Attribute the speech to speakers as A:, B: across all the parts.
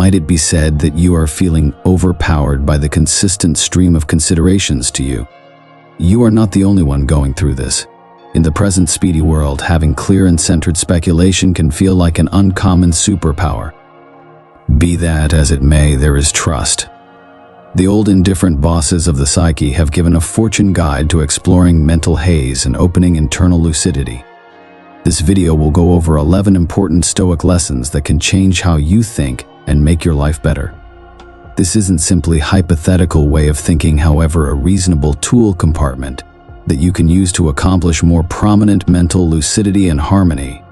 A: Might it be said that you are feeling overpowered by the consistent stream of considerations to you? You are not the only one going through this. In the present speedy world, having clear and centered speculation can feel like an uncommon superpower. Be that as it may, there is trust. The old indifferent bosses of the psyche have given a fortune guide to exploring mental haze and opening internal lucidity. This video will go over 11 important Stoic lessons that can change how you think and make your life better. This isn't simply a hypothetical way of thinking, however, a reasonable tool compartment that you can use to accomplish more prominent mental lucidity and harmony.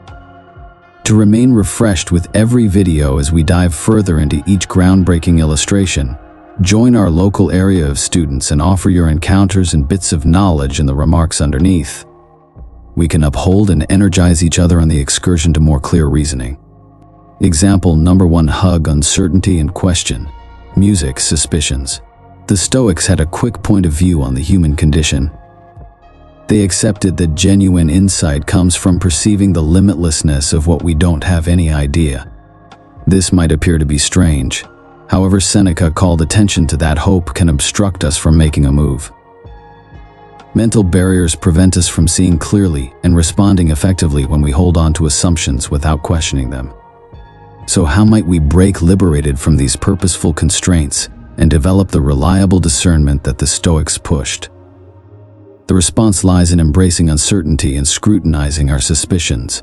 A: To remain refreshed with every video as we dive further into each groundbreaking illustration, join our local area of students and offer your encounters and bits of knowledge in the remarks underneath. We can uphold and energize each other on the excursion to more clear reasoning. Example number 1: hug, uncertainty and question. Music, suspicions. The Stoics had a quick point of view on the human condition. They accepted that genuine insight comes from perceiving the limitlessness of what we don't have any idea. This might appear to be strange. However, Seneca called attention to that hope can obstruct us from making a move. Mental barriers prevent us from seeing clearly and responding effectively when we hold on to assumptions without questioning them. So how might we break liberated from these purposeful constraints and develop the reliable discernment that the Stoics pushed? The response lies in embracing uncertainty and scrutinizing our suspicions.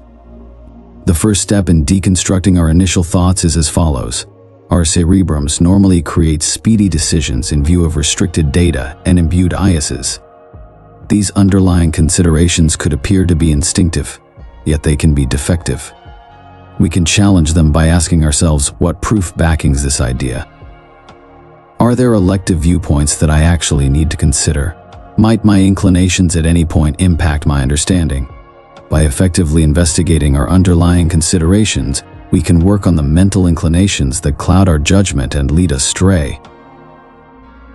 A: The first step in deconstructing our initial thoughts is as follows. Our cerebrums normally create speedy decisions in view of restricted data and imbued biases. These underlying considerations could appear to be instinctive, yet they can be defective. We can challenge them by asking ourselves, what proof backings this idea? Are there elective viewpoints that I actually need to consider? Might my inclinations at any point impact my understanding? By effectively investigating our underlying considerations, we can work on the mental inclinations that cloud our judgment and lead us astray.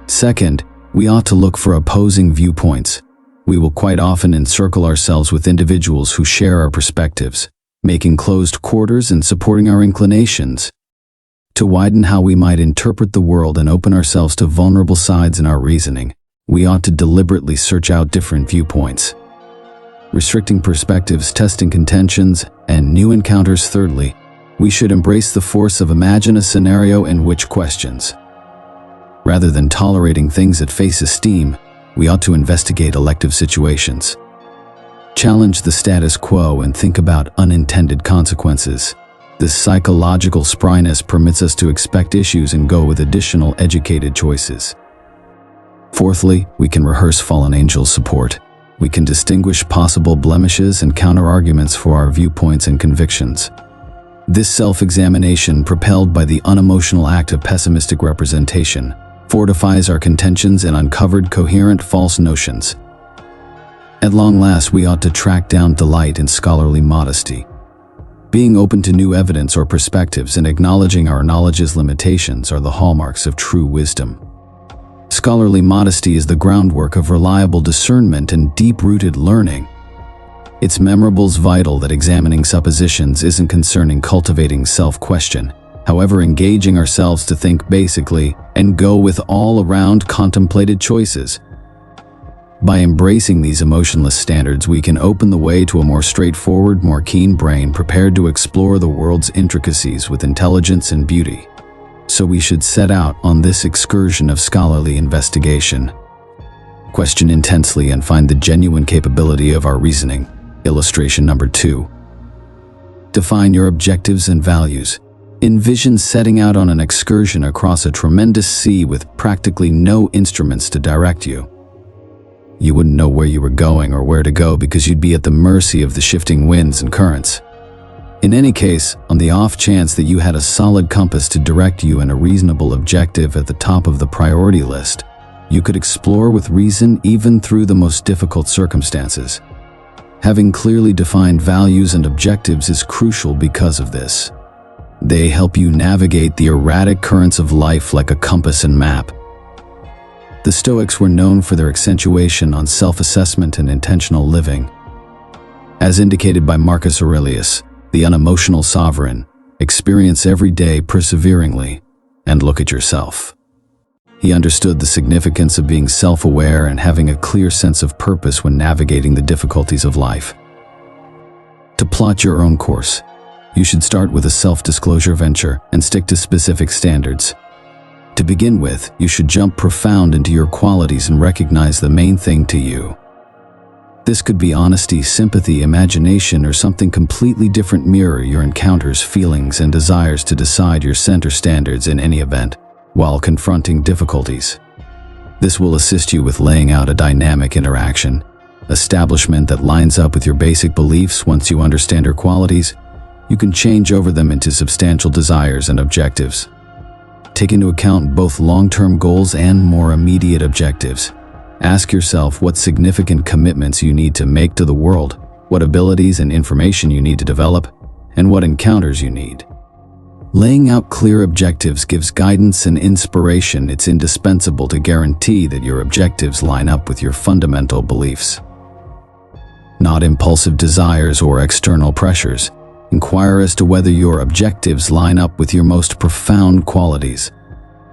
A: Second, we ought to look for opposing viewpoints. We will quite often encircle ourselves with individuals who share our perspectives, making closed quarters and supporting our inclinations. To widen how we might interpret the world and open ourselves to vulnerable sides in our reasoning, we ought to deliberately search out different viewpoints. Restricting perspectives, testing contentions, and new encounters. Thirdly, we should embrace the force of imagine a scenario in which questions. Rather than tolerating things at face esteem, we ought to investigate elective situations. Challenge the status quo and think about unintended consequences. This psychological spryness permits us to expect issues and go with additional educated choices. Fourthly, we can rehearse fallen angel support. We can distinguish possible blemishes and counter-arguments for our viewpoints and convictions. This self-examination, propelled by the unemotional act of pessimistic representation, fortifies our contentions and uncovered coherent false notions. At long last, we ought to track down delight in scholarly modesty. Being open to new evidence or perspectives and acknowledging our knowledge's limitations are the hallmarks of true wisdom. Scholarly modesty is the groundwork of reliable discernment and deep-rooted learning. It's memorables vital that examining suppositions isn't concerning cultivating self-question, however engaging ourselves to think basically and go with all-around contemplated choices. By embracing these emotionless standards, we can open the way to a more straightforward, more keen brain prepared to explore the world's intricacies with intelligence and beauty. So we should set out on this excursion of scholarly investigation. Question intensely and find the genuine capability of our reasoning. Illustration number 2. Define your objectives and values. Envision setting out on an excursion across a tremendous sea with practically no instruments to direct you. You wouldn't know where you were going or where to go because you'd be at the mercy of the shifting winds and currents. In any case, on the off chance that you had a solid compass to direct you and a reasonable objective at the top of the priority list, you could explore with reason even through the most difficult circumstances. Having clearly defined values and objectives is crucial because of this. They help you navigate the erratic currents of life like a compass and map. The Stoics were known for their accentuation on self-assessment and intentional living. As indicated by Marcus Aurelius, the unemotional sovereign, experience every day perseveringly, and look at yourself. He understood the significance of being self-aware and having a clear sense of purpose when navigating the difficulties of life. To plot your own course, you should start with a self-disclosure venture and stick to specific standards. To begin with, you should jump profound into your qualities and recognize the main thing to you. This could be honesty, sympathy, imagination, or something completely different. Mirror your encounters, feelings, and desires to decide your center standards in any event while confronting difficulties. This will assist you with laying out a dynamic interaction establishment that lines up with your basic beliefs. Once you understand your qualities, you can change over them into substantial desires and objectives. Take into account both long-term goals and more immediate objectives. Ask yourself what significant commitments you need to make to the world, what abilities and information you need to develop, and what encounters you need. Laying out clear objectives gives guidance and inspiration. It's indispensable to guarantee that your objectives line up with your fundamental beliefs. Not impulsive desires or external pressures. Inquire as to whether your objectives line up with your most profound qualities.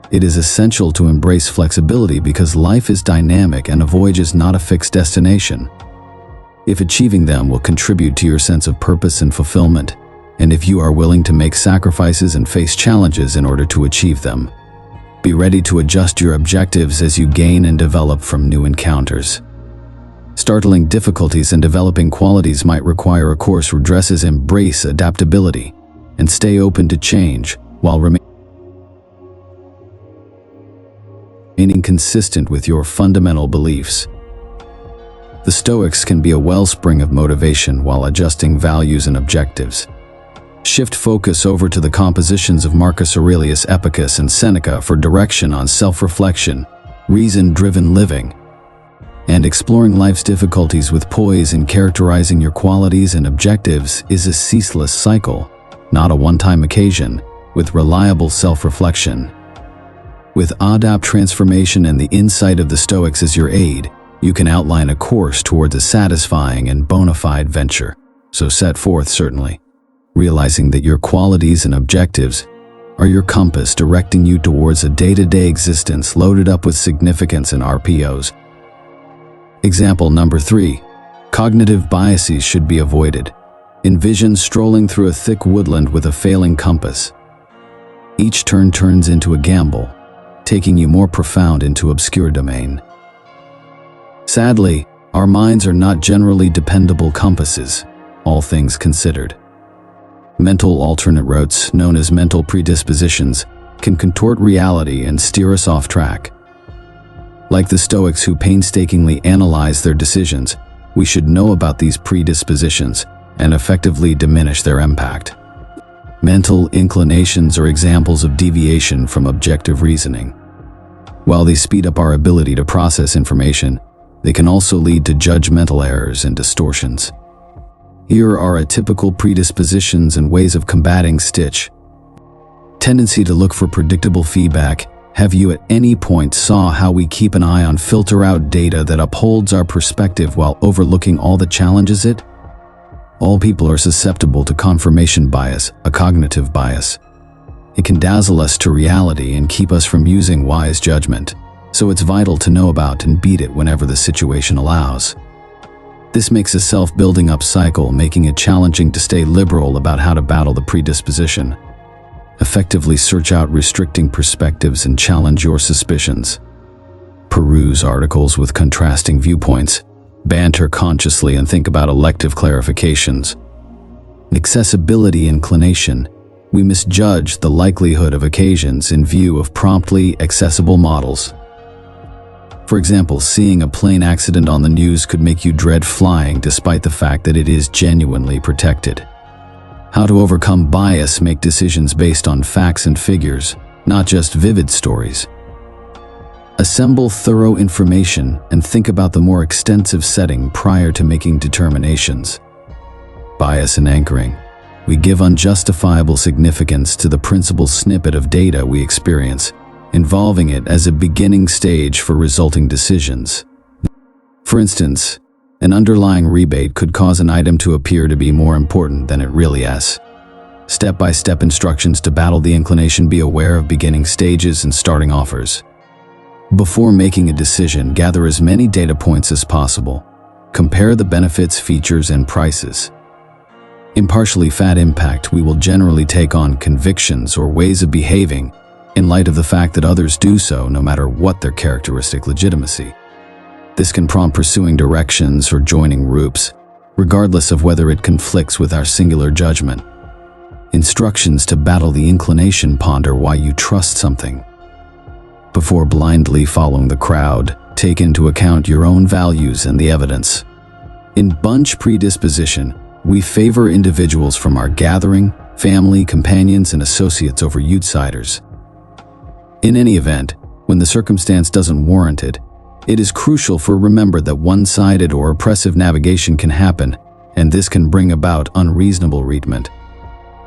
A: It is essential to embrace flexibility because life is dynamic and a voyage is not a fixed destination. If achieving them will contribute to your sense of purpose and fulfillment, and if you are willing to make sacrifices and face challenges in order to achieve them, be ready to adjust your objectives as you gain and develop from new encounters. Startling difficulties and developing qualities might require a course where dresses embrace adaptability and stay open to change while remaining consistent with your fundamental beliefs. The Stoics can be a wellspring of motivation while adjusting values and objectives. Shift focus over to the compositions of Marcus Aurelius Epicus and Seneca for direction on self-reflection, reason-driven living, and exploring life's difficulties with poise. And characterizing your qualities and objectives is a ceaseless cycle, not a one-time occasion, with reliable self-reflection. With adapt transformation and the insight of the Stoics as your aid, you can outline a course towards a satisfying and bona fide venture. So set forth, certainly, realizing that your qualities and objectives are your compass directing you towards a day-to-day existence loaded up with significance and RPOs. Example number 3. Cognitive biases should be avoided. Envision strolling through a thick woodland with a failing compass. Each turn turns into a gamble, taking you more profound into obscure domain. Sadly, our minds are not generally dependable compasses, all things considered. Mental alternate routes, known as mental predispositions, can contort reality and steer us off track. Like the Stoics who painstakingly analyze their decisions, we should know about these predispositions and effectively diminish their impact. Mental inclinations are examples of deviation from objective reasoning. While they speed up our ability to process information, they can also lead to judgmental errors and distortions. Here are typical predispositions and ways of combating stitch. Tendency to look for predictable feedback. Have you at any point saw how we keep an eye on filter out data that upholds our perspective while overlooking all that challenges it? All people are susceptible to confirmation bias, a cognitive bias. It can dazzle us to reality and keep us from using wise judgment, so it's vital to know about and beat it whenever the situation allows. This makes a self-building up cycle, making it challenging to stay liberal about how to battle the predisposition. Effectively search out restricting perspectives and challenge your suspicions. Peruse articles with contrasting viewpoints. Banter consciously and think about elective clarifications. Accessibility inclination. We misjudge the likelihood of occasions in view of promptly accessible models. For example, seeing a plane accident on the news could make you dread flying despite the fact that it is genuinely protected. How to overcome bias. Make decisions based on facts and figures, not just vivid stories. Assemble thorough information and think about the more extensive setting prior to making determinations. Bias and anchoring. We give unjustifiable significance to the principal snippet of data we experience, involving it as a beginning stage for resulting decisions. For instance, an underlying rebate could cause an item to appear to be more important than it really is. Step-by-step instructions to battle the inclination. Be aware of beginning stages and starting offers. Before making a decision, gather as many data points as possible. Compare the benefits, features, and prices. Impartially fat impact. We will generally take on convictions or ways of behaving in light of the fact that others do so, no matter what their characteristic legitimacy. This can prompt pursuing directions or joining groups, regardless of whether it conflicts with our singular judgment. Instructions to battle the inclination. Ponder why you trust something. Before blindly following the crowd, take into account your own values and the evidence. In bunch predisposition, we favor individuals from our gathering, family, companions, and associates over outsiders. In any event, when the circumstance doesn't warrant it, it is crucial to remember that one-sided or oppressive navigation can happen, and this can bring about unreasonable treatment.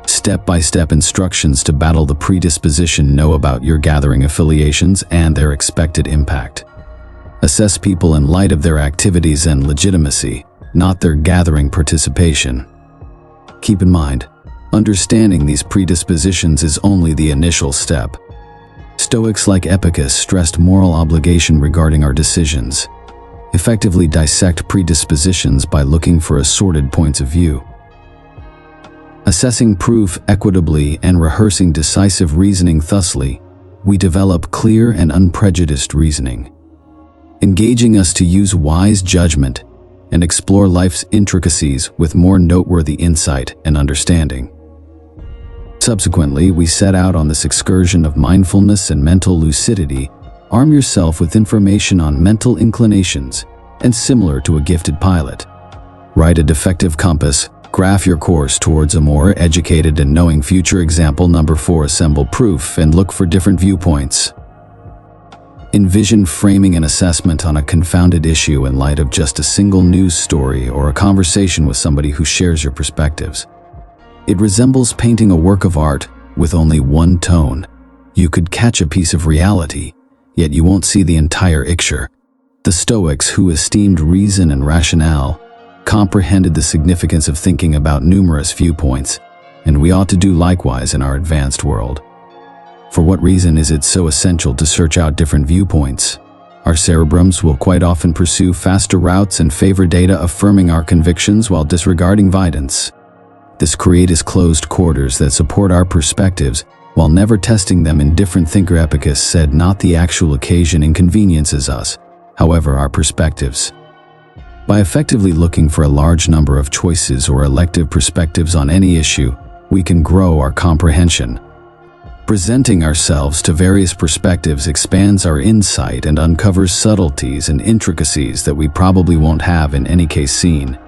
A: Step-by-step instructions to battle the predisposition. Know about your gathering affiliations and their expected impact. Assess people in light of their activities and legitimacy, not their gathering participation. Keep in mind, understanding these predispositions is only the initial step. Stoics like Epicus stressed moral obligation regarding our decisions. Effectively dissect predispositions by looking for assorted points of view. Assessing proof equitably and rehearsing decisive reasoning. Thusly, we develop clear and unprejudiced reasoning, engaging us to use wise judgment and explore life's intricacies with more noteworthy insight and understanding. Subsequently, we set out on this excursion of mindfulness and mental lucidity. Arm yourself with information on mental inclinations, and similar to a gifted pilot, write a defective compass. Graph your course towards a more educated and knowing future. Example number 4. Assemble proof and look for different viewpoints. Envision framing an assessment on a confounded issue in light of just a single news story or a conversation with somebody who shares your perspectives. It resembles painting a work of art with only one tone. You could catch a piece of reality, yet you won't see the entire picture. The Stoics, who esteemed reason and rationale, comprehended the significance of thinking about numerous viewpoints, and we ought to do likewise in our advanced world. For what reason is it so essential to search out different viewpoints? Our cerebrums will quite often pursue faster routes and favor data affirming our convictions while disregarding evidence. This creates closed quarters that support our perspectives while never testing them in different thinker. Epicus said, not the actual occasion inconveniences us, however our perspectives. By effectively looking for a large number of choices or elective perspectives on any issue, we can grow our comprehension. Presenting ourselves to various perspectives expands our insight and uncovers subtleties and intricacies that we probably won't have in any case seen.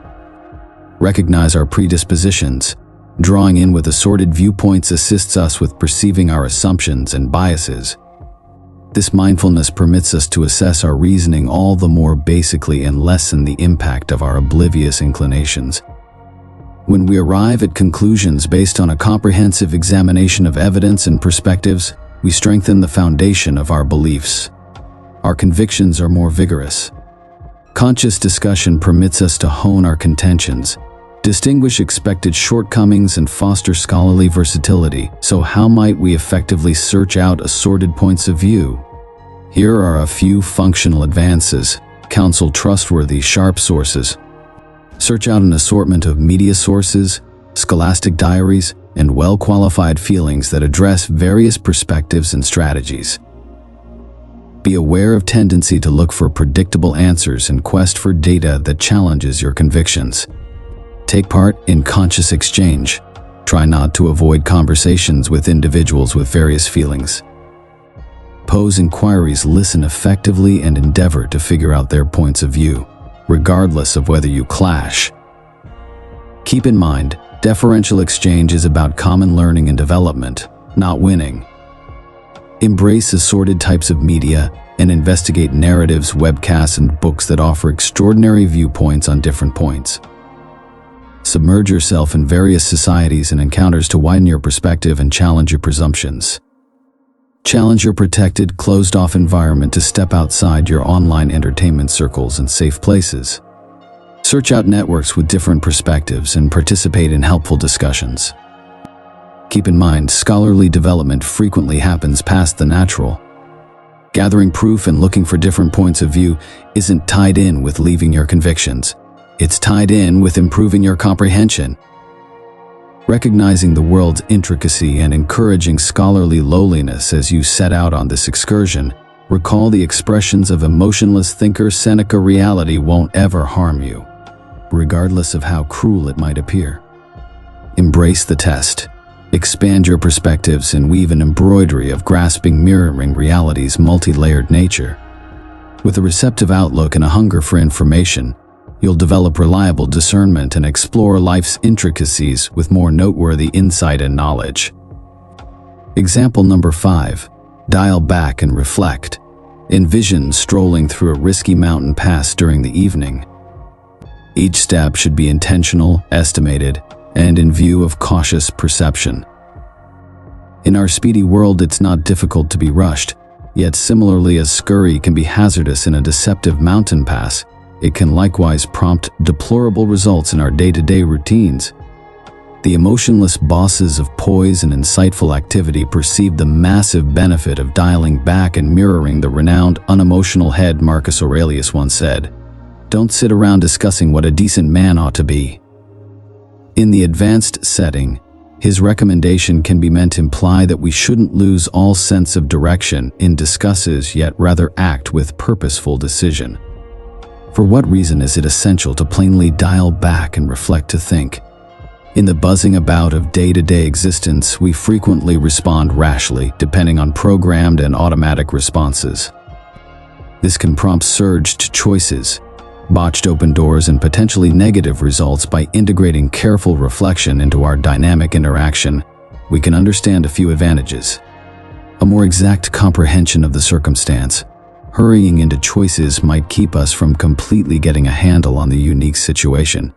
A: Recognize our predispositions. Drawing in with assorted viewpoints assists us with perceiving our assumptions and biases. This mindfulness permits us to assess our reasoning all the more basically and lessen the impact of our oblivious inclinations. When we arrive at conclusions based on a comprehensive examination of evidence and perspectives, we strengthen the foundation of our beliefs. Our convictions are more vigorous. Conscious discussion permits us to hone our contentions, distinguish expected shortcomings, and foster scholarly versatility. So how might we effectively search out assorted points of view? Here are a few functional advances. Counsel trustworthy, sharp sources. Search out an assortment of media sources, scholastic diaries, and well-qualified feelings that address various perspectives and strategies. Be aware of tendency to look for predictable answers and quest for data that challenges your convictions. Take part in conscious exchange. Try not to avoid conversations with individuals with various feelings. Pose inquiries, listen effectively, and endeavor to figure out their points of view, regardless of whether you clash. Keep in mind, deferential exchange is about common learning and development, not winning. Embrace assorted types of media and investigate narratives, webcasts, and books that offer extraordinary viewpoints on different points. Submerge yourself in various societies and encounters to widen your perspective and challenge your presumptions. Challenge your protected, closed-off environment to step outside your online entertainment circles and safe places. Search out networks with different perspectives and participate in helpful discussions. Keep in mind, scholarly development frequently happens past the natural. Gathering proof and looking for different points of view isn't tied in with leaving your convictions. It's tied in with improving your comprehension. Recognizing the world's intricacy and encouraging scholarly lowliness as you set out on this excursion, recall the expressions of emotionless thinker Seneca: reality won't ever harm you, regardless of how cruel it might appear. Embrace the test. Expand your perspectives and weave an embroidery of grasping, mirroring reality's multi-layered nature. With a receptive outlook and a hunger for information, you'll develop reliable discernment and explore life's intricacies with more noteworthy insight and knowledge. Example number 5. Dial back and reflect. Envision strolling through a risky mountain pass during the evening. Each step should be intentional, estimated, and in view of cautious perception. In our speedy world, it's not difficult to be rushed, yet similarly as scurry can be hazardous in a deceptive mountain pass, it can likewise prompt deplorable results in our day-to-day routines. The emotionless bosses of poise and insightful activity perceived the massive benefit of dialing back and mirroring the renowned unemotional head Marcus Aurelius once said, "Don't sit around discussing what a decent man ought to be." In the advanced setting, his recommendation can be meant to imply that we shouldn't lose all sense of direction in discusses, yet rather act with purposeful decision. For what reason is it essential to plainly dial back and reflect to think? In the buzzing about of day-to-day existence, we frequently respond rashly, depending on programmed and automatic responses. This can prompt surged choices, botched open doors, and potentially negative results. By integrating careful reflection into our dynamic interaction, we can understand a few advantages. A more exact comprehension of the circumstance. Hurrying into choices might keep us from completely getting a handle on the unique situation.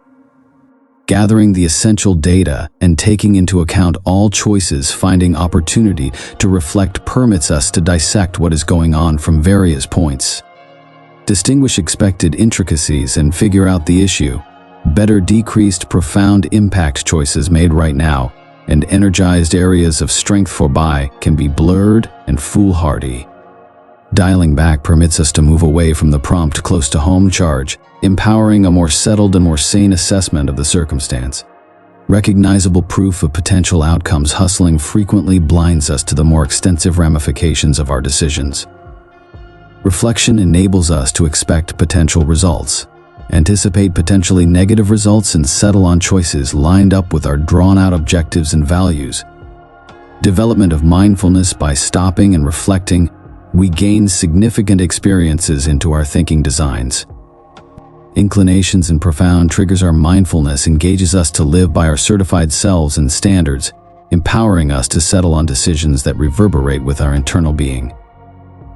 A: Gathering the essential data and taking into account all choices, finding opportunity to reflect, permits us to dissect what is going on from various points. Distinguish expected intricacies and figure out the issue. Better decreased profound impact choices made right now, and energized areas of strength forby can be blurred and foolhardy. Dialing back permits us to move away from the prompt close to home charge, empowering a more settled and more sane assessment of the circumstance. Recognizable proof of potential outcomes. Hustling frequently blinds us to the more extensive ramifications of our decisions. Reflection enables us to expect potential results, anticipate potentially negative results, and settle on choices lined up with our drawn-out objectives and values. Development of mindfulness. By stopping and reflecting, we gain significant experiences into our thinking designs. Inclinations and profound triggers. Our mindfulness engages us to live by our certified selves and standards, empowering us to settle on decisions that reverberate with our internal being.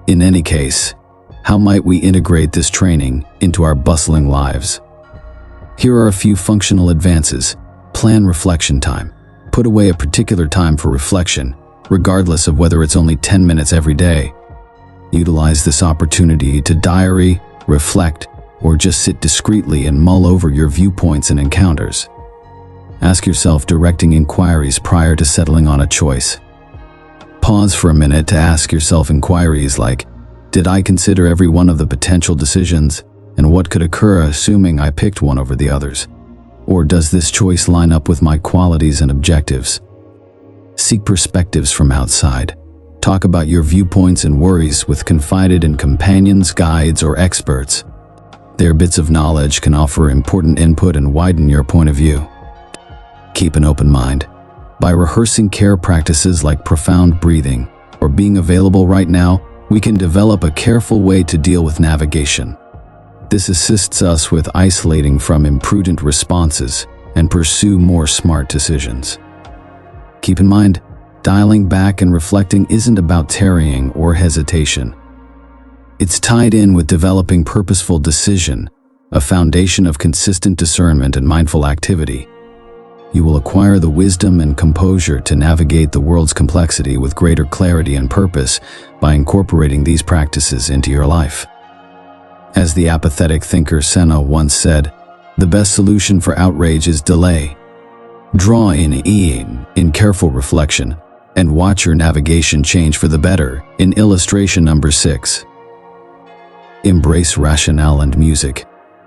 A: In any case, how might we integrate this training into our bustling lives? Here are a few functional advances. Plan reflection time. Put away a particular time for reflection, regardless of whether it's only 10 minutes every day. Utilize this opportunity to diary, reflect, or just sit discreetly and mull over your viewpoints and encounters. Ask yourself directing inquiries prior to settling on a choice. Pause for a minute to ask yourself inquiries like, did I consider every one of the potential decisions, and what could occur assuming I picked one over the others? Or does this choice line up with my qualities and objectives? Seek perspectives from outside. Talk about your viewpoints and worries with confided in companions, guides, or experts. Their bits of knowledge can offer important input and widen your point of view. Keep an open mind. By rehearsing care practices like profound breathing or being available right now, we can develop a careful way to deal with navigation. This assists us with isolating from imprudent responses and pursue more smart decisions. Keep in mind, dialing back and reflecting isn't about tarrying or hesitation. It's tied in with developing purposeful decision, a foundation of consistent discernment and mindful activity. You will acquire the wisdom and composure to navigate the world's complexity with greater clarity and purpose by incorporating these practices into your life. As the apathetic thinker Seneca once said, the best solution for outrage is delay. Draw in careful reflection, and watch your navigation change for the better in illustration number 6. Embrace rationale and music.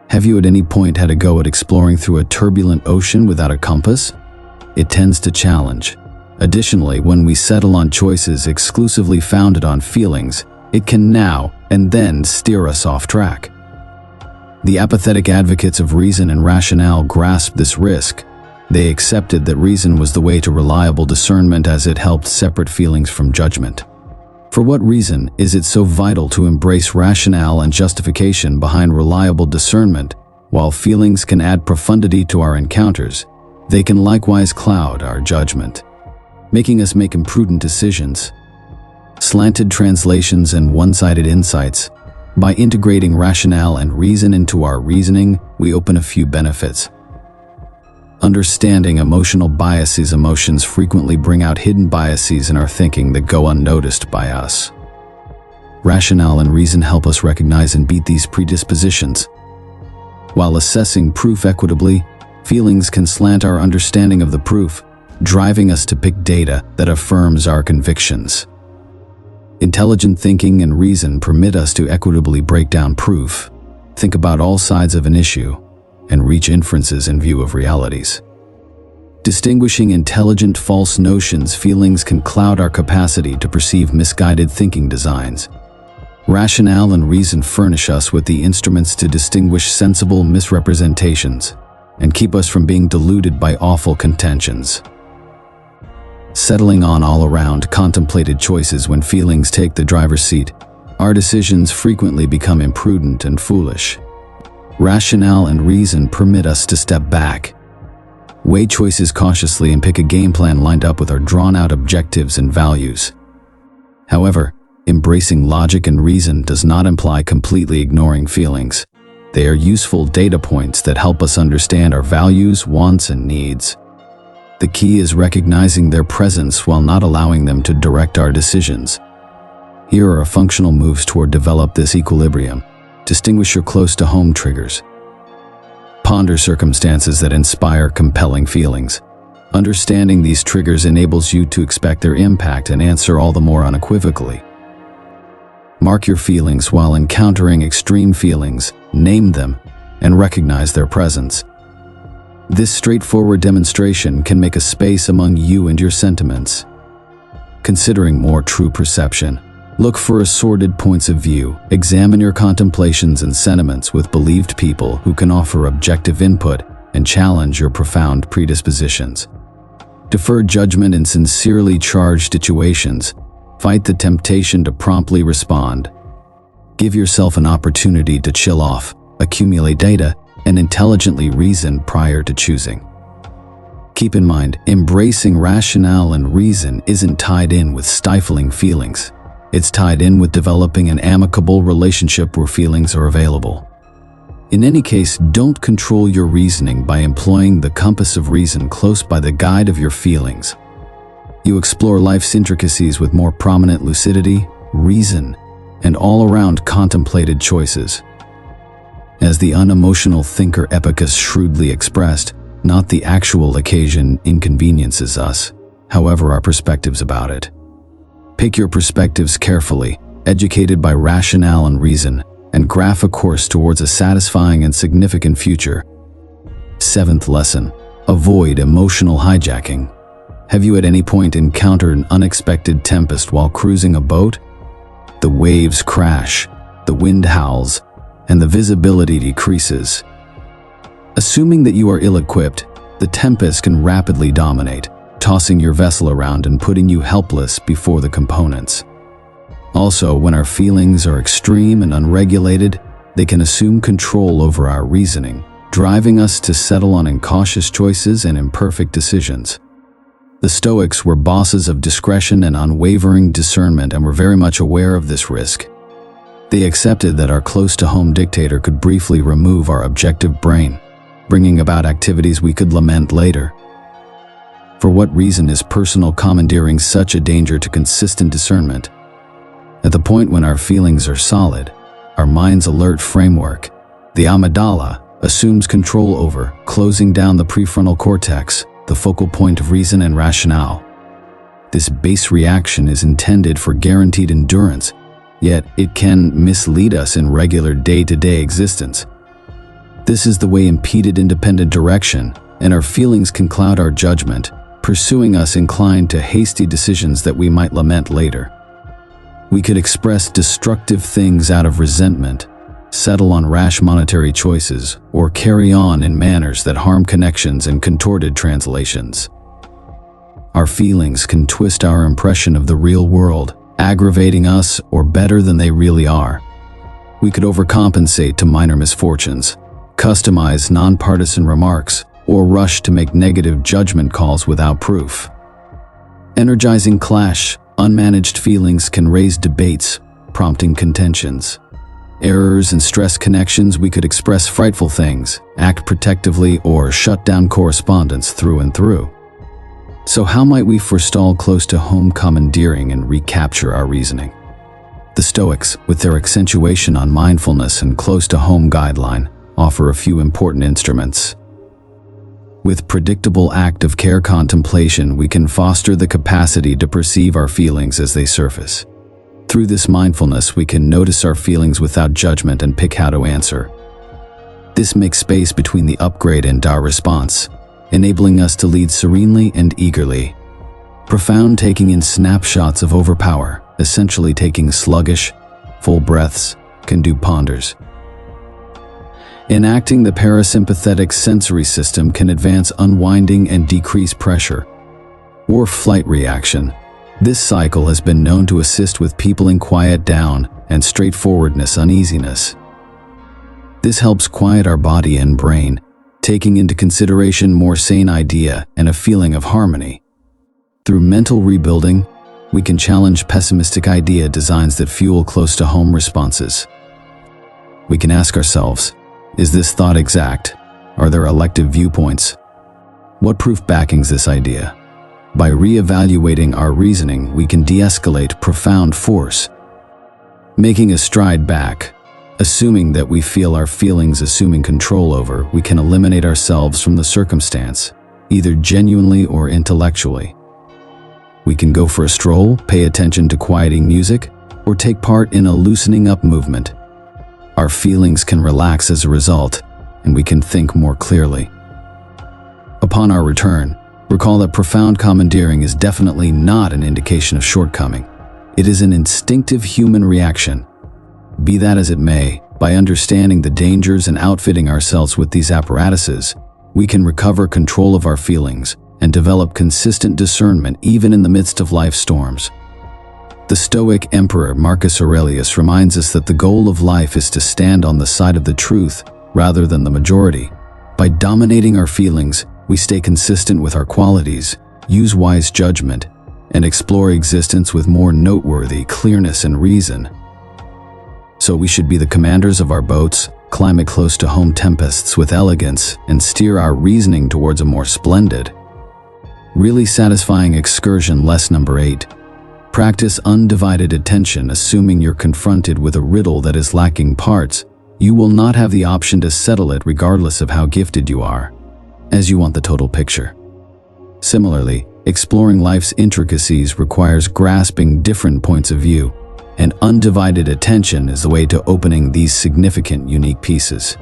A: Have you at any point had a go at exploring through a turbulent ocean without a compass? It tends to challenge. Additionally, when we settle on choices exclusively founded on feelings, it can now and then steer us off track. The apathetic advocates of reason and rationale grasped this risk. They accepted that reason was the way to reliable discernment as it helped separate feelings from judgment. For what reason is it so vital to embrace rationale and justification behind reliable discernment? While feelings can add profundity to our encounters, they can likewise cloud our judgment, making us make imprudent decisions. Slanted translations and one-sided insights. By integrating rationale and reason into our reasoning, we open a few benefits. Understanding emotional biases. Emotions frequently bring out hidden biases in our thinking that go unnoticed by us. Rationale and reason help us recognize and beat these predispositions. While assessing proof equitably, feelings can slant our understanding of the proof, driving us to pick data that affirms our convictions. Intelligent thinking and reason permit us to equitably break down proof, think about all sides of an issue, and reach inferences in view of realities. Distinguishing intelligent false notions. Feelings can cloud our capacity to perceive misguided thinking designs. Rationale and reason furnish us with the instruments to distinguish sensible misrepresentations and keep us from being deluded by awful contentions. Settling on all-around contemplated choices. When feelings take the driver's seat, our decisions frequently become imprudent and foolish. Rationale and reason permit us to step back, weigh choices cautiously, and pick a game plan lined up with our drawn-out objectives and values. However, embracing logic and reason does not imply completely ignoring feelings. They are useful data points that help us understand our values, wants, and needs. The key is recognizing their presence while not allowing them to direct our decisions. Here are functional moves toward develop this equilibrium. Distinguish your close-to-home triggers. Ponder circumstances that inspire compelling feelings. Understanding these triggers enables you to expect their impact and answer all the more unequivocally. Mark your feelings while encountering extreme feelings, name them, and recognize their presence. This straightforward demonstration can make a space among you and your sentiments. Considering more true perception. Look for assorted points of view. Examine your contemplations and sentiments with believed people who can offer objective input and challenge your profound predispositions. Defer judgment in sincerely charged situations. Fight the temptation to promptly respond. Give yourself an opportunity to chill off, accumulate data, and intelligently reason prior to choosing. Keep in mind, embracing rationale and reason isn't tied in with stifling feelings. It's tied in with developing an amicable relationship where feelings are available. In any case, don't control your reasoning by employing the compass of reason close by the guide of your feelings. You explore life's intricacies with more prominent lucidity, reason, and all-around contemplated choices. As the unemotional thinker Epicus shrewdly expressed, not the actual occasion inconveniences us, however our perspectives about it. Pick your perspectives carefully, educated by rationale and reason, and graph a course towards a satisfying and significant future. 7th lesson. Avoid emotional hijacking. Have you at any point encountered an unexpected tempest while cruising a boat? The waves crash, the wind howls, and the visibility decreases. Assuming that you are ill-equipped, the tempest can rapidly dominate, tossing your vessel around and putting you helpless before the components. Also, when our feelings are extreme and unregulated, they can assume control over our reasoning, driving us to settle on incautious choices and imperfect decisions. The Stoics were bosses of discretion and unwavering discernment and were very much aware of this risk. They accepted that our close-to-home dictator could briefly remove our objective brain, bringing about activities we could lament later. For what reason is personal commandeering such a danger to consistent discernment? At the point when our feelings are solid, our mind's alert framework, the amygdala, assumes control over, closing down the prefrontal cortex, the focal point of reason and rationale. This base reaction is intended for guaranteed endurance, yet it can mislead us in regular day-to-day existence. This is the way impeded independent direction, and our feelings can cloud our judgment, pursuing us inclined to hasty decisions that we might lament later. We could express destructive things out of resentment, settle on rash monetary choices, or carry on in manners that harm connections and contorted translations. Our feelings can twist our impression of the real world, aggravating us or better than they really are. We could overcompensate to minor misfortunes, customize nonpartisan remarks, or rush to make negative judgment calls without proof. Energizing clash, unmanaged feelings can raise debates, prompting contentions. Errors and stressed connections, we could express frightful things, act protectively, or shut down correspondence through and through. So how might we forestall close-to-home commandeering and recapture our reasoning? The Stoics, with their accentuation on mindfulness and close-to-home guideline, offer a few important instruments. With predictable act of care contemplation, we can foster the capacity to perceive our feelings as they surface. Through this mindfulness, we can notice our feelings without judgment and pick how to answer. This makes space between the upgrade and our response, enabling us to lead serenely and eagerly. Profound taking in snapshots of overpower, essentially taking sluggish, full breaths, can do ponders. Enacting the parasympathetic sensory system can advance unwinding and decrease pressure. Or flight reaction. This cycle has been known to assist with people in quiet down and straightforwardness uneasiness. This helps quiet our body and brain, taking into consideration more sane idea and a feeling of harmony. Through mental rebuilding, we can challenge pessimistic idea designs that fuel close-to-home responses. We can ask ourselves, is this thought exact? Are there elective viewpoints? What proof backings this idea? By re-evaluating our reasoning, we can de-escalate profound force. Making a stride back, assuming that we feel our feelings assuming control over, we can eliminate ourselves from the circumstance, either genuinely or intellectually. We can go for a stroll, pay attention to quieting music, or take part in a loosening up movement. Our feelings can relax as a result, and we can think more clearly. Upon our return, recall that profound commandeering is definitely not an indication of shortcoming. It is an instinctive human reaction. Be that as it may, by understanding the dangers and outfitting ourselves with these apparatuses, we can recover control of our feelings and develop consistent discernment even in the midst of life's storms. The Stoic Emperor Marcus Aurelius reminds us that the goal of life is to stand on the side of the truth rather than the majority. By dominating our feelings, we stay consistent with our qualities, use wise judgment, and explore existence with more noteworthy clearness and reason. So we should be the commanders of our boats, climate close to home tempests with elegance, and steer our reasoning towards a more splendid, really satisfying excursion. Lesson number 8. Practice undivided attention. Assuming you're confronted with a riddle that is lacking parts, you will not have the option to settle it regardless of how gifted you are, as you want the total picture. Similarly, exploring life's intricacies requires grasping different points of view, and undivided attention is the way to opening these significant, unique pieces.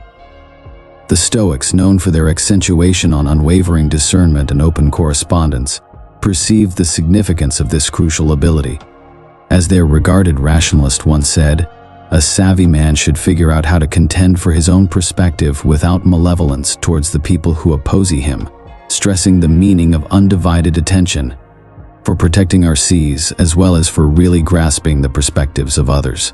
A: The Stoics, known for their accentuation on unwavering discernment and open correspondence, perceived the significance of this crucial ability. As their regarded rationalist once said, a savvy man should figure out how to contend for his own perspective without malevolence towards the people who oppose him, stressing the meaning of undivided attention, for protecting our seas as well as for really grasping the perspectives of others.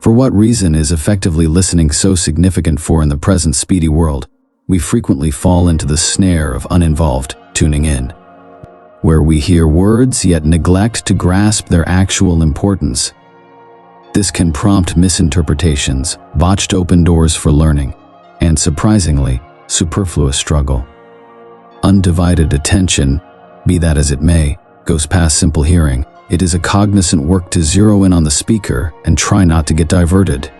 A: For what reason is effectively listening so significant? For in the present speedy world, we frequently fall into the snare of uninvolved tuning in, where we hear words yet neglect to grasp their actual importance. This can prompt misinterpretations, botched open doors for learning, and surprisingly, superfluous struggle. Undivided attention, be that as it may, goes past simple hearing. It is a cognizant work to zero in on the speaker and try not to get diverted.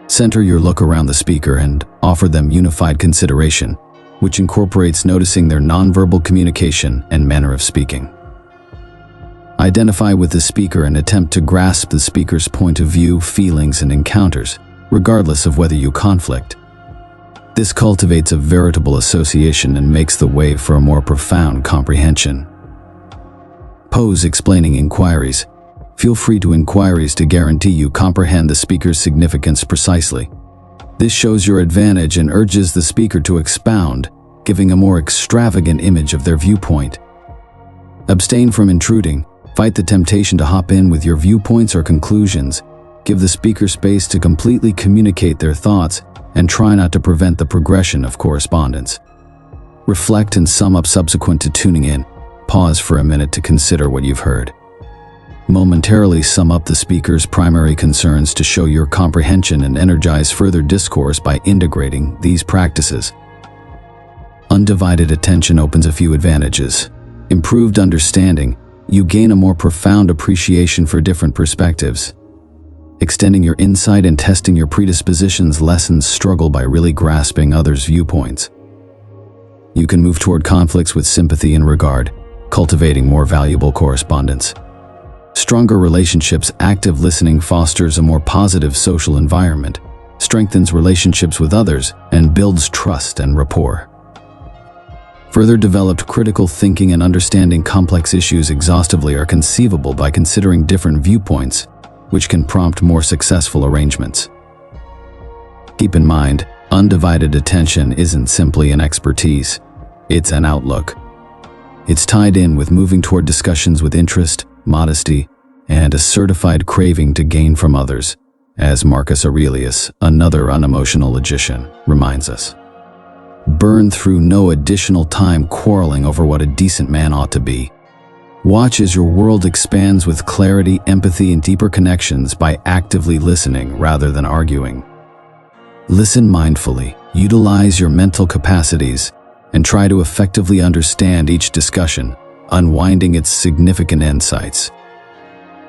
A: Center your look around the speaker and offer them unified consideration, which incorporates noticing their nonverbal communication and manner of speaking. Identify with the speaker and attempt to grasp the speaker's point of view, feelings, and encounters, regardless of whether you conflict. This cultivates a veritable association and makes the way for a more profound comprehension. Pose explaining inquiries. Feel free to inquiries to guarantee you comprehend the speaker's significance precisely. This shows your advantage and urges the speaker to expound, giving a more extravagant image of their viewpoint. Abstain from intruding. Fight the temptation to hop in with your viewpoints or conclusions. Give the speaker space to completely communicate their thoughts and try not to prevent the progression of correspondence. Reflect and sum up subsequent to tuning in. Pause for a minute to consider what you've heard. Momentarily sum up the speaker's primary concerns to show your comprehension and energize further discourse by integrating these practices. Undivided attention opens a few advantages. Improved understanding. You gain a more profound appreciation for different perspectives. Extending your insight and testing your predispositions lessens struggle by really grasping others' viewpoints. You can move toward conflicts with sympathy and regard, cultivating more valuable correspondence. Stronger relationships. Active listening fosters a more positive social environment, strengthens relationships with others, and builds trust and rapport. Further developed critical thinking and understanding complex issues exhaustively are conceivable by considering different viewpoints, which can prompt more successful arrangements. Keep in mind, undivided attention isn't simply an expertise, it's an outlook. It's tied in with moving toward discussions with interest, modesty, and a certified craving to gain from others, as Marcus Aurelius, another unemotional logician, reminds us. Burn through no additional time quarreling over what a decent man ought to be. Watch as your world expands with clarity, empathy, and deeper connections by actively listening rather than arguing. Listen mindfully, utilize your mental capacities, and try to effectively understand each discussion, unwinding its significant insights.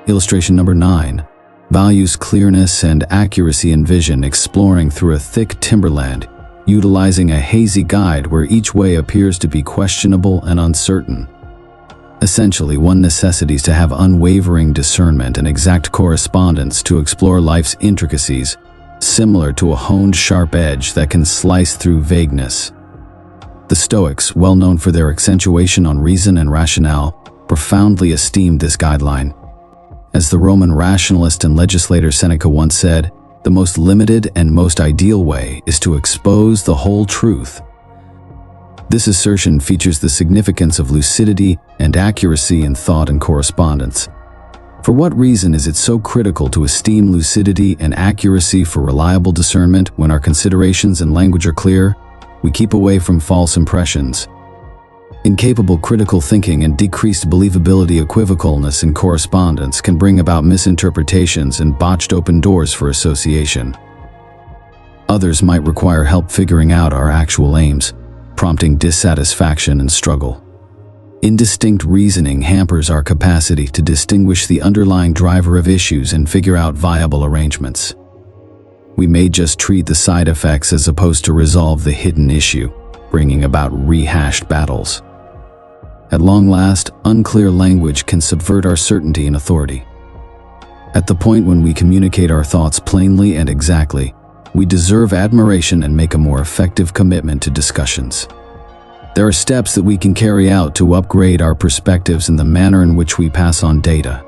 A: Illustration number 9. Values clearness and accuracy in vision, exploring through a thick timberland, utilizing a hazy guide where each way appears to be questionable and uncertain. Essentially, one necessitates to have unwavering discernment and exact correspondence to explore life's intricacies, similar to a honed sharp edge that can slice through vagueness. The Stoics, well known for their accentuation on reason and rationale, profoundly esteemed this guideline. As the Roman rationalist and legislator Seneca once said, the most limited and most ideal way is to expose the whole truth. This assertion features the significance of lucidity and accuracy in thought and correspondence. For what reason is it so critical to esteem lucidity and accuracy for reliable discernment when our considerations and language are clear? We keep away from false impressions. Incapable critical thinking and decreased believability, equivocalness in correspondence can bring about misinterpretations and botched open doors for association. Others might require help figuring out our actual aims, prompting dissatisfaction and struggle. Indistinct reasoning hampers our capacity to distinguish the underlying driver of issues and figure out viable arrangements. We may just treat the side effects as opposed to resolve the hidden issue, bringing about rehashed battles. At long last, unclear language can subvert our certainty and authority. At the point when we communicate our thoughts plainly and exactly, we deserve admiration and make a more effective commitment to discussions. There are steps that we can carry out to upgrade our perspectives and the manner in which we pass on data.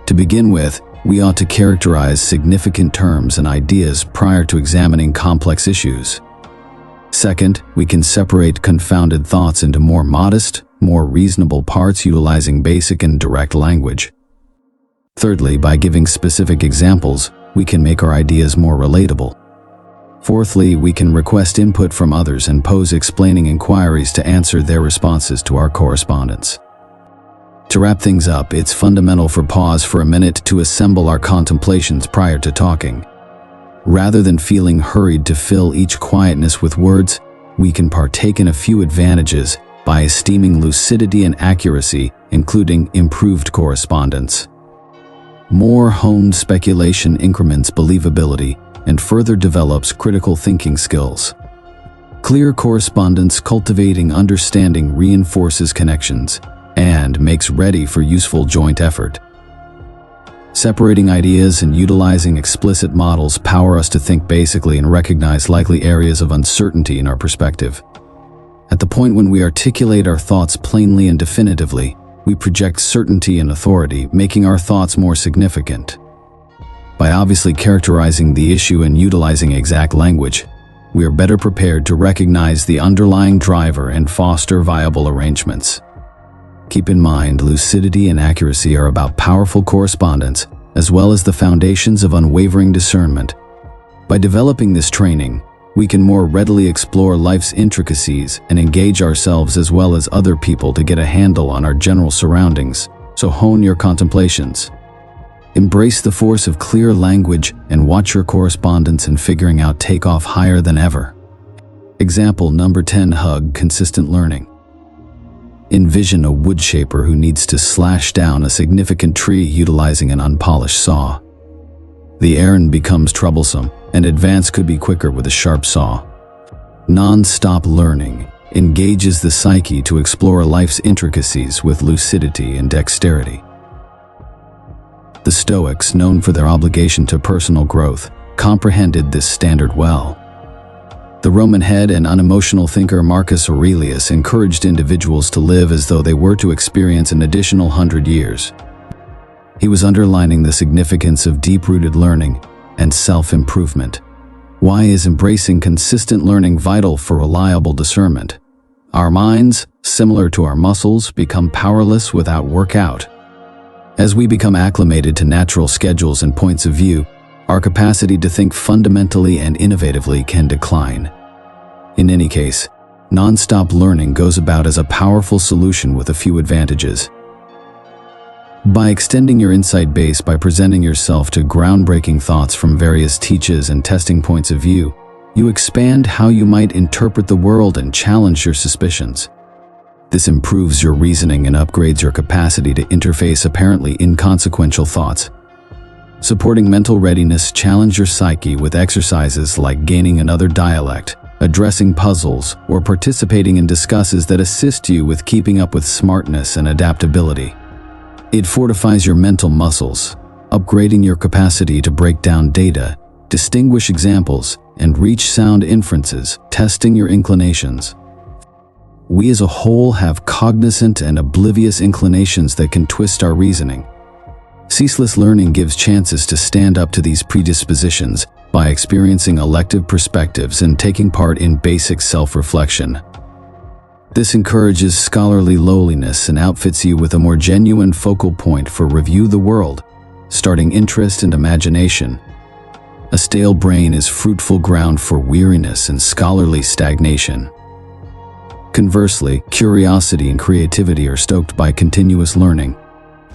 A: To begin with, we ought to characterize significant terms and ideas prior to examining complex issues. Second, we can separate confounded thoughts into more modest, more reasonable parts utilizing basic and direct language. Thirdly, by giving specific examples, we can make our ideas more relatable. Fourthly, we can request input from others and pose explaining inquiries to answer their responses to our correspondence. To wrap things up, it's fundamental for pause for a minute to assemble our contemplations prior to talking. Rather than feeling hurried to fill each quietness with words, we can partake in a few advantages by esteeming lucidity and accuracy, including improved correspondence. More honed speculation increments believability and further develops critical thinking skills. Clear correspondence, cultivating understanding, reinforces connections and makes ready for useful joint effort. Separating ideas and utilizing explicit models power us to think basically and recognize likely areas of uncertainty in our perspective. At the point when we articulate our thoughts plainly and definitively, we project certainty and authority, making our thoughts more significant. By obviously characterizing the issue and utilizing exact language, we are better prepared to recognize the underlying driver and foster viable arrangements. Keep in mind, lucidity and accuracy are about powerful correspondence, as well as the foundations of unwavering discernment. By developing this training, we can more readily explore life's intricacies and engage ourselves as well as other people to get a handle on our general surroundings. So hone your contemplations. Embrace the force of clear language and watch your correspondence and figuring out take off higher than ever. Example number 10. Hug consistent learning. Envision a woodshaper who needs to slash down a significant tree utilizing an unpolished saw. The errand becomes troublesome, and advance could be quicker with a sharp saw. Non-stop learning engages the psyche to explore life's intricacies with lucidity and dexterity. The Stoics, known for their obligation to personal growth, comprehended this standard well. The Roman head and unemotional thinker Marcus Aurelius encouraged individuals to live as though they were to experience an additional 100 years. He was underlining the significance of deep-rooted learning and self-improvement. Why is embracing consistent learning vital for reliable discernment? Our minds, similar to our muscles, become powerless without workout. As we become acclimated to natural schedules and points of view, our capacity to think fundamentally and innovatively can decline. In any case, non-stop learning goes about as a powerful solution with a few advantages. By extending your insight base by presenting yourself to groundbreaking thoughts from various teachers and testing points of view, you expand how you might interpret the world and challenge your suspicions. This improves your reasoning and upgrades your capacity to interface apparently inconsequential thoughts. Supporting mental readiness, challenge your psyche with exercises like gaining another dialect, addressing puzzles, or participating in discussions that assist you with keeping up with smartness and adaptability. It fortifies your mental muscles, upgrading your capacity to break down data, distinguish examples, and reach sound inferences, testing your inclinations. We as a whole have cognizant and oblivious inclinations that can twist our reasoning. Ceaseless learning gives chances to stand up to these predispositions by experiencing elective perspectives and taking part in basic self-reflection. This encourages scholarly lowliness and outfits you with a more genuine focal point for review the world, starting interest and imagination. A stale brain is fruitful ground for weariness and scholarly stagnation. Conversely, curiosity and creativity are stoked by continuous learning.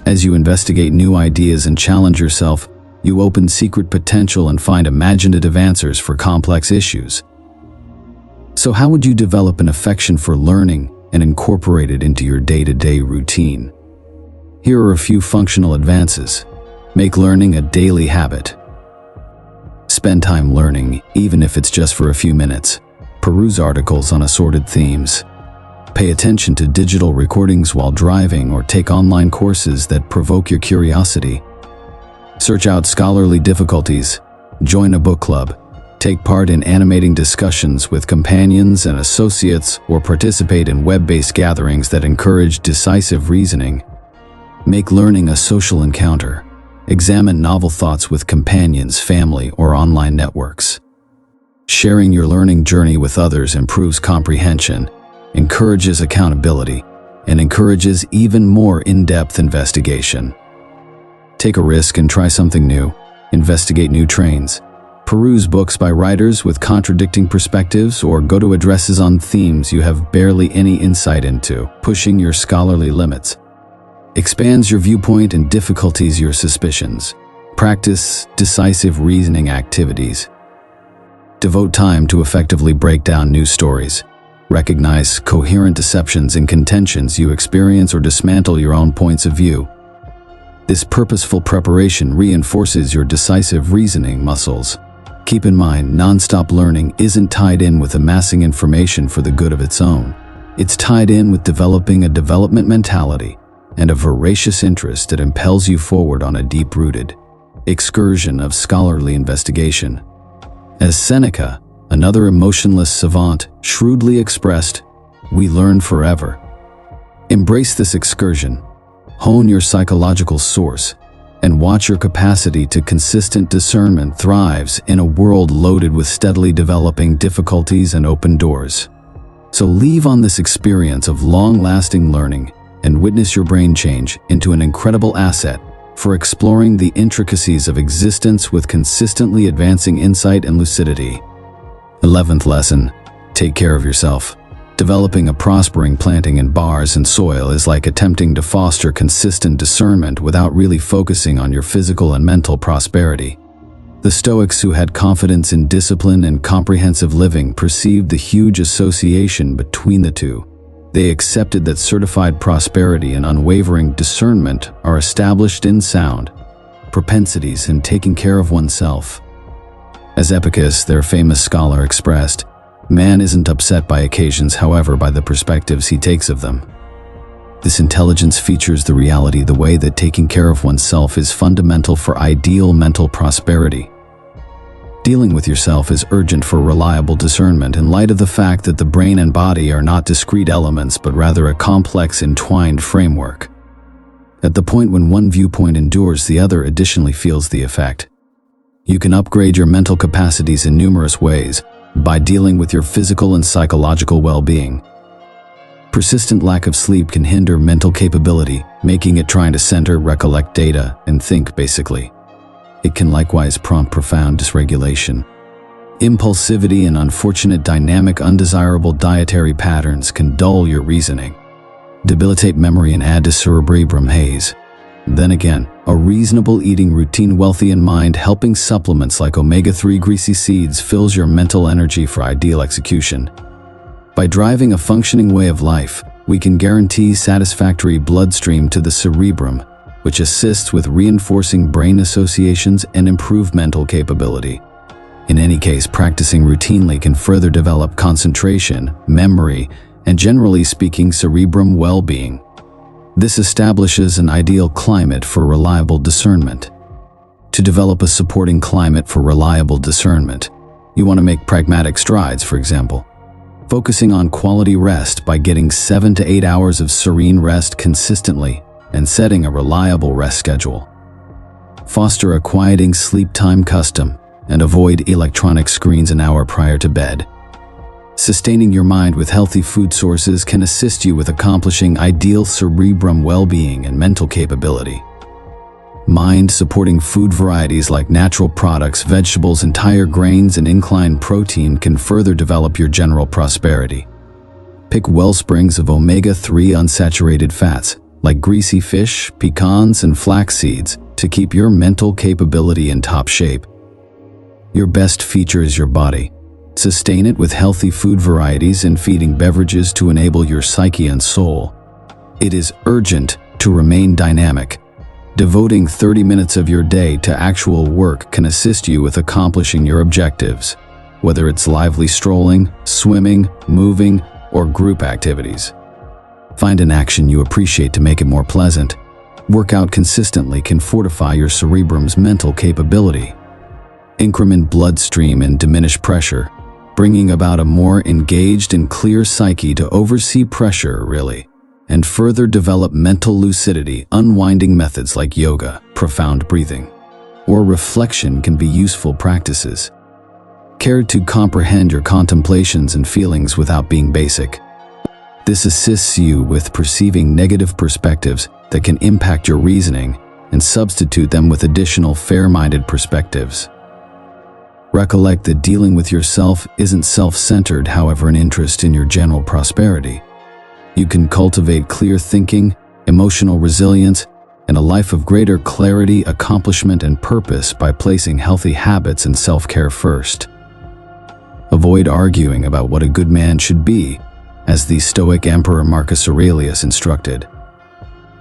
A: As you investigate new ideas and challenge yourself, you open secret potential and find imaginative answers for complex issues. So how would you develop an affection for learning and incorporate it into your day-to-day routine? Here are a few functional advances. Make learning a daily habit. Spend time learning, even if it's just for a few minutes. Peruse articles on assorted themes. Pay attention to digital recordings while driving or take online courses that provoke your curiosity. Search out scholarly difficulties. Join a book club. Take part in animating discussions with companions and associates or participate in web-based gatherings that encourage decisive reasoning. Make learning a social encounter. Examine novel thoughts with companions, family, or online networks. Sharing your learning journey with others improves comprehension, encourages accountability, and encourages even more in-depth investigation. Take a risk and try something new. Investigate new trains. Peruse books by writers with contradicting perspectives or go to addresses on themes you have barely any insight into, pushing your scholarly limits. Expands your viewpoint and difficulties your suspicions. Practice decisive reasoning activities. Devote time to effectively break down news stories. Recognize coherent deceptions and contentions you experience or dismantle your own points of view. This purposeful preparation reinforces your decisive reasoning muscles. Keep in mind, non-stop learning isn't tied in with amassing information for the good of its own. It's tied in with developing a development mentality and a voracious interest that impels you forward on a deep-rooted excursion of scholarly investigation. As Seneca, another emotionless savant, shrewdly expressed, "We learn forever." Embrace this excursion, hone your psychological source, and watch your capacity to consistent discernment thrives in a world loaded with steadily developing difficulties and open doors. So leave on this experience of long-lasting learning and witness your brain change into an incredible asset for exploring the intricacies of existence with consistently advancing insight and lucidity. 11th lesson, take care of yourself. Developing a prospering planting in bars and soil is like attempting to foster consistent discernment without really focusing on your physical and mental prosperity. The Stoics, who had confidence in discipline and comprehensive living, perceived the huge association between the two. They accepted that certified prosperity and unwavering discernment are established in sound propensities and taking care of oneself. As Epicus, their famous scholar, expressed, "Man isn't upset by occasions, however, by the perspectives he takes of them." This intelligence features the reality the way that taking care of oneself is fundamental for ideal mental prosperity. Dealing with yourself is urgent for reliable discernment in light of the fact that the brain and body are not discrete elements but rather a complex entwined framework. At the point when one viewpoint endures, the other additionally feels the effect. You can upgrade your mental capacities in numerous ways by dealing with your physical and psychological well-being. Persistent lack of sleep can hinder mental capability, making it trying to center, recollect data, and think basically. It can likewise prompt profound dysregulation. Impulsivity and unfortunate dynamic undesirable dietary patterns can dull your reasoning, debilitate memory, and add to cerebrum haze. Then again, a reasonable eating routine, wealthy in mind, helping supplements like omega-3 greasy seeds, fills your mental energy for ideal execution. By driving a functioning way of life, we can guarantee satisfactory bloodstream to the cerebrum, which assists with reinforcing brain associations and improve mental capability. In any case, practicing routinely can further develop concentration, memory, and generally speaking, cerebrum well-being. This establishes an ideal climate for reliable discernment. To develop a supporting climate for reliable discernment, you want to make pragmatic strides. For example, focusing on quality rest by getting 7 to 8 hours of serene rest consistently and setting a reliable rest schedule. Foster a quieting sleep time custom and avoid electronic screens an hour prior to bed. Sustaining your mind with healthy food sources can assist you with accomplishing ideal cerebrum well-being and mental capability. Mind-supporting food varieties like natural products, vegetables, entire grains, and inclined protein can further develop your general prosperity. Pick wellsprings of omega-3 unsaturated fats like greasy fish, pecans, and flax seeds to keep your mental capability in top shape. Your best feature is your body. Sustain it with healthy food varieties and feeding beverages to enable your psyche and soul. It is urgent to remain dynamic. Devoting 30 minutes of your day to actual work can assist you with accomplishing your objectives, whether it's lively strolling, swimming, moving, or group activities. Find an action you appreciate to make it more pleasant. Work out consistently can fortify your cerebrum's mental capability. Increment bloodstream and diminish pressure, bringing about a more engaged and clear psyche to oversee pressure, really, and further develop mental lucidity. Unwinding methods like yoga, profound breathing, or reflection can be useful practices. Care to comprehend your contemplations and feelings without being basic. This assists you with perceiving negative perspectives that can impact your reasoning and substitute them with additional fair-minded perspectives. Recollect that dealing with yourself isn't self-centered, however, an interest in your general prosperity. You can cultivate clear thinking, emotional resilience, and a life of greater clarity, accomplishment, and purpose by placing healthy habits and self-care first. Avoid arguing about what a good man should be, as the Stoic Emperor Marcus Aurelius instructed.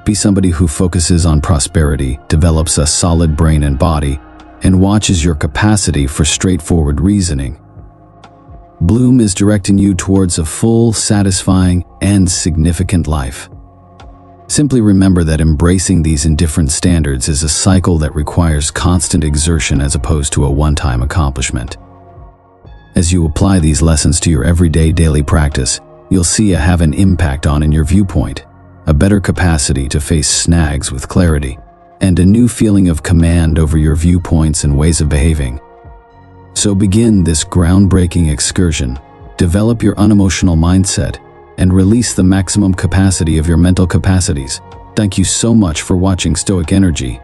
A: Be somebody who focuses on prosperity, develops a solid brain and body, and watches your capacity for straightforward reasoning. Bloom is directing you towards a full, satisfying, and significant life. Simply remember that embracing these indifferent standards is a cycle that requires constant exertion as opposed to a one-time accomplishment. As you apply these lessons to your everyday daily practice, you'll see it have an impact on your viewpoint, a better capacity to face snags with clarity, and a new feeling of command over your viewpoints and ways of behaving. So begin this groundbreaking excursion, develop your unemotional mindset, and release the maximum capacity of your mental capacities. Thank you so much for watching Stoic Energy.